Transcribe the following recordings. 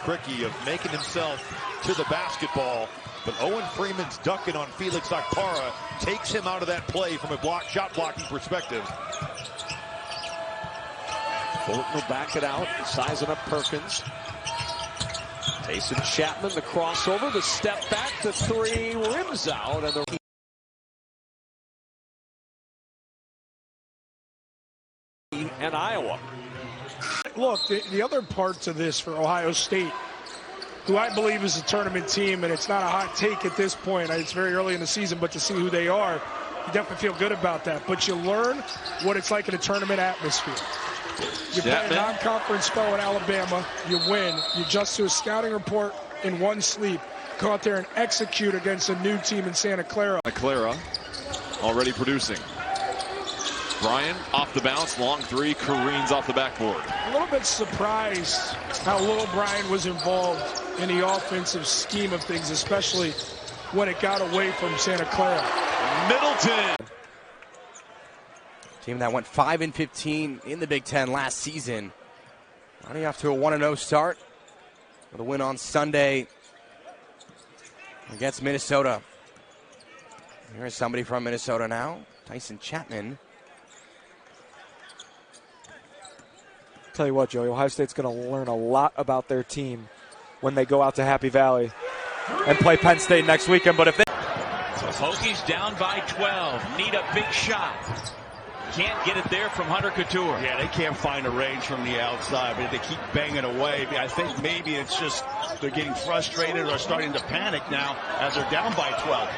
Cricky of making himself to the basketball. But Owen Freeman's ducking on Felix Okpara takes him out of that play from a shot blocking perspective. Thornton will back it out, sizing up Perkins. Taison Chatman, the crossover, the step back, the three, rims out, and the and Iowa. Look, the other part to this for Ohio State, who I believe is a tournament team, and it's not a hot take at this point. It's very early in the season, but to see who they are, you definitely feel good about that. But you learn what it's like in a tournament atmosphere. You play a non-conference spell in Alabama, you win, you adjust to a scouting report in one sleep, go out there and execute against a new team in Santa Clara. Clara already producing. Bryan off the bounce, long three, careens off the backboard. A little bit surprised how little Bryan was involved in the offensive scheme of things, especially when it got away from Santa Clara. Middleton. Team that went 5-15 in the Big Ten last season. Running off to a 1-0 start with a win on Sunday against Minnesota. Here's somebody from Minnesota now, Taison Chatman. Tell you what, Joey, Ohio State's going to learn a lot about their team when they go out to Happy Valley and play Penn State next weekend. But if they... So Hokies down by 12, need a big shot. Can't get it there from Hunter Couture. Yeah, they can't find a range from the outside, but they keep banging away. I think maybe it's just they're getting frustrated or starting to panic now as they're down by 12.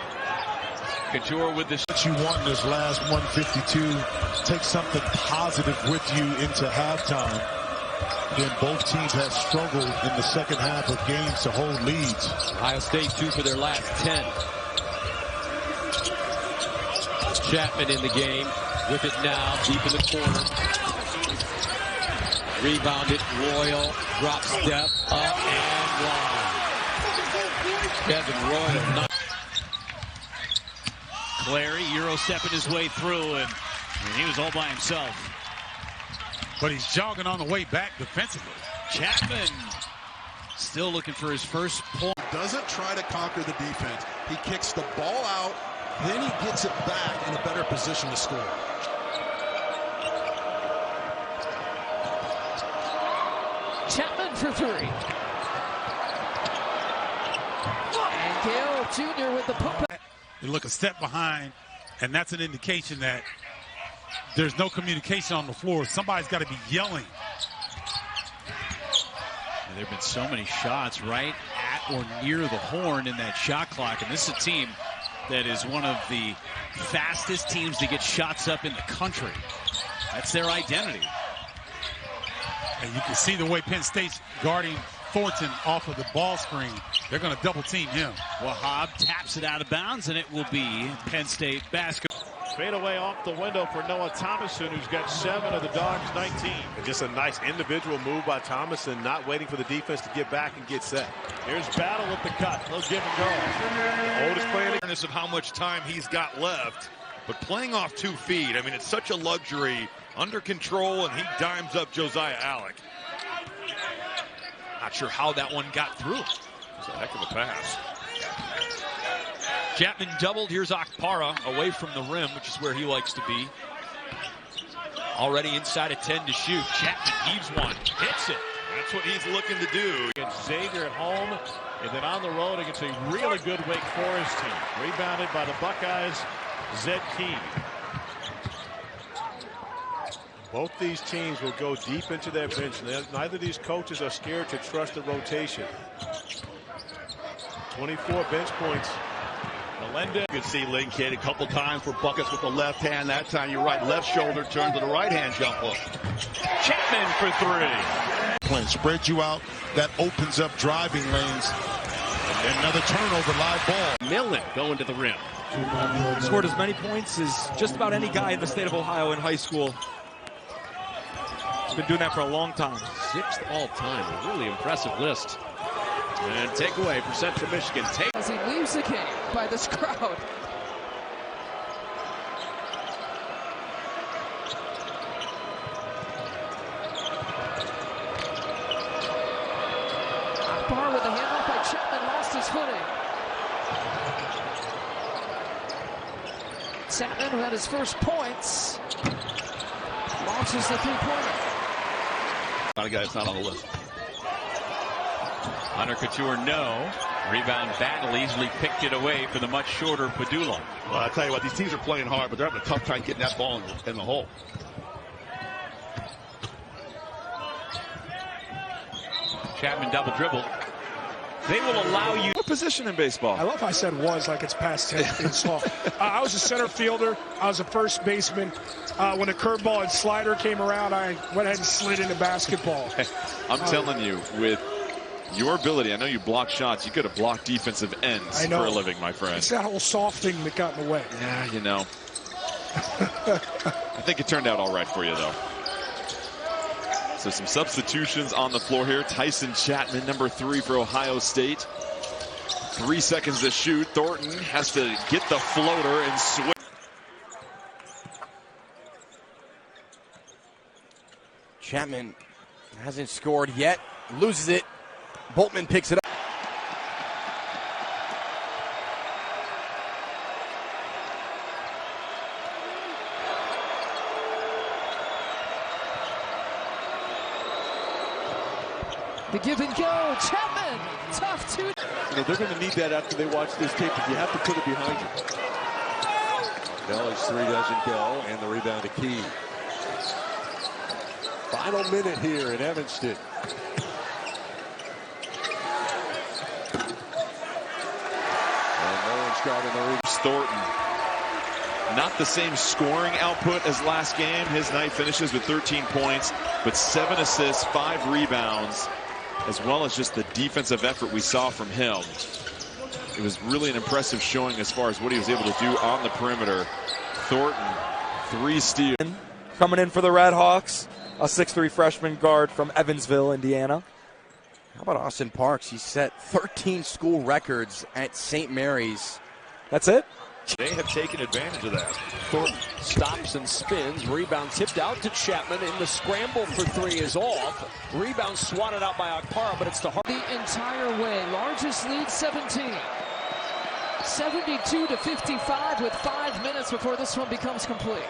Couture with the... What you want in this last 152, take something positive with you into halftime. Then both teams have struggled in the second half of games to hold leads. Ohio State 2 for their last 10. Chatman in the game. With it now, deep in the corner. Rebounded, Royal, drop step, up and wide. Kevin Royal. Clary, Euro stepping his way through, and he was all by himself. But he's jogging on the way back defensively. Chatman still looking for his first point. Doesn't try to conquer the defense. He kicks the ball out, then he gets it back in a better position to score. Chatman for three. And Gale Jr. with the putback. You look a step behind, and that's an indication that there's no communication on the floor. Somebody's got to be yelling. There have been so many shots right at or near the horn in that shot clock, and this is a team that is one of the fastest teams to get shots up in the country. That's their identity. And you can see the way Penn State's guarding Thornton off of the ball screen. They're going to double team him. Wahab taps it out of bounds, and it will be Penn State basketball. Fade away off the window for Noah Thomason, who's got 7 of the Dogs' 19. And just a nice individual move by Thomason, not waiting for the defense to get back and get set. Here's Battle with the cut. He'll give and go. Oldest playing Awareness of how much time he's got left, but playing off 2 feet, I mean, it's such a luxury. Under control, and he dimes up Josiah Alec. Not sure how that one got through. It's a heck of a pass. Chatman doubled. Here's Okpara away from the rim, which is where he likes to be. Already inside of 10 to shoot. Chatman heaves one, hits it. That's what he's looking to do. Against Xavier at home, and then on the road against a really good Wake Forest team. Rebounded by the Buckeyes, Zed Key. Both these teams will go deep into their bench. Neither of these coaches are scared to trust the rotation. 24 bench points. Melendez. You can see Link hit a couple times for buckets with the left hand. That time you're right, left shoulder turned to the right hand jump hook. Chatman for 3. Playing spread you out, that opens up driving lanes. And another turnover, live ball. Millen going to the rim. Scored as many points as just about any guy in the state of Ohio in high school. Been doing that for a long time. 6th all time. A really impressive list. And takeaway for Central Michigan. As he leaves the game by this crowd. Chatman lost his footing. Chatman, who had his first points, launches the three-pointer. Not a guy that's not on the list. Hunter Couture, no. Rebound battle, easily picked it away for the much shorter Padula. Well, I tell you what, these teams are playing hard, but they're having a tough time getting that ball in the hole. Chatman double dribble. They will allow you. What position in baseball? I love how I said was like it's past tense. It's soft. I was a center fielder. I was a first baseman. When the curveball and slider came around, I went ahead and slid into basketball. I'm telling you, with your ability, I know you block shots. You could have blocked defensive ends for a living, my friend. It's that whole soft thing that got in the way. Yeah, you know. I think it turned out all right for you, though. So some substitutions on the floor here. Taison Chatman, number 3 for Ohio State. 3 seconds to shoot. Thornton has to get the floater and switch. Chatman hasn't scored yet. Loses it. Boltman picks it up. The give and go. Chatman, tough two. You know, they're going to need that after they watch this tape, but you have to put it behind you. Beller's three doesn't go, and the rebound to Key. Final minute here in Evanston. And no one's guarding the rebound. Thornton. Not the same scoring output as last game. His night finishes with 13 points, but 7 assists, 5 rebounds, as well as just the defensive effort we saw from him. It was really an impressive showing as far as what he was able to do on the perimeter. Thornton, 3 steals. Coming in for the Red Hawks, a 6'3" freshman guard from Evansville, Indiana. How about Austin Parks? He set 13 school records at St. Mary's. That's it? They have taken advantage of that. Thornton stops and spins. Rebound tipped out to Chatman, and the scramble for 3 is off. Rebound swatted out by Akpara, but it's the heart. The entire way. Largest lead, 17. 72-55 with 5 minutes before this one becomes complete.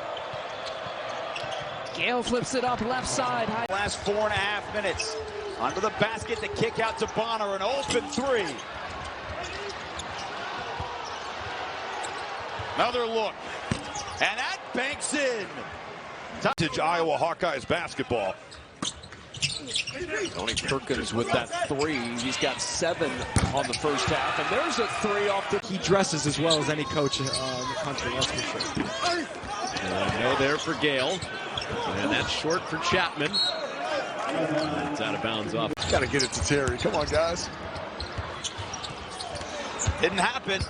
Gale flips it up left side. Last 4.5 minutes. Under the basket, the kick out to Bonner, an open 3. Another look, and that banks in. Iowa Hawkeyes basketball. Tony Perkins with that 3. He's got 7 on the first half, and there's a 3 off the. He dresses as well as any coach in the country, that's for sure. No there for Gale, and that's short for Chatman. It's out of bounds off. Got to get it to Terry. Come on, guys. Didn't happen.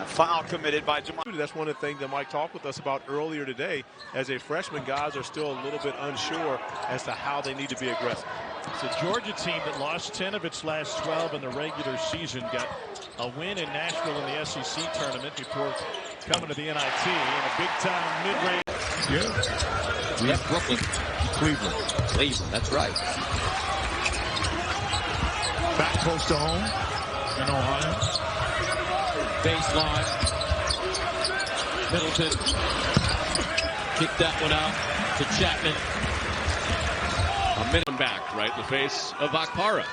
Foul committed by Jamal. That's one of the things that Mike talked with us about earlier today. As a freshman, guys are still a little bit unsure as to how they need to be aggressive. It's a Georgia team that lost 10 of its last 12 in the regular season. Got a win in Nashville in the SEC tournament before coming to the NIT in a big-time mid-range. Yeah. We have Brooklyn, Cleveland. That's right. Back close to home in Ohio. Baseline. Middleton. Kick that one out to Chatman. A minute back, right in the face of Akpara.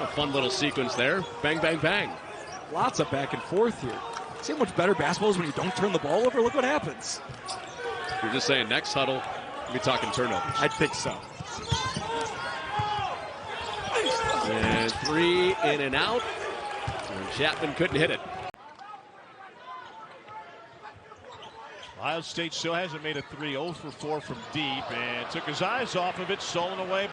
A fun little sequence there. Bang, bang, bang. Lots of back and forth here. See how much better basketball is when you don't turn the ball over? Look what happens. You're just saying next huddle, we're talking turnovers. I think so. And 3 in and out. And Chatman couldn't hit it. Ohio State still hasn't made a 3, 0 for 4 from deep, and took his eyes off of it, stolen away.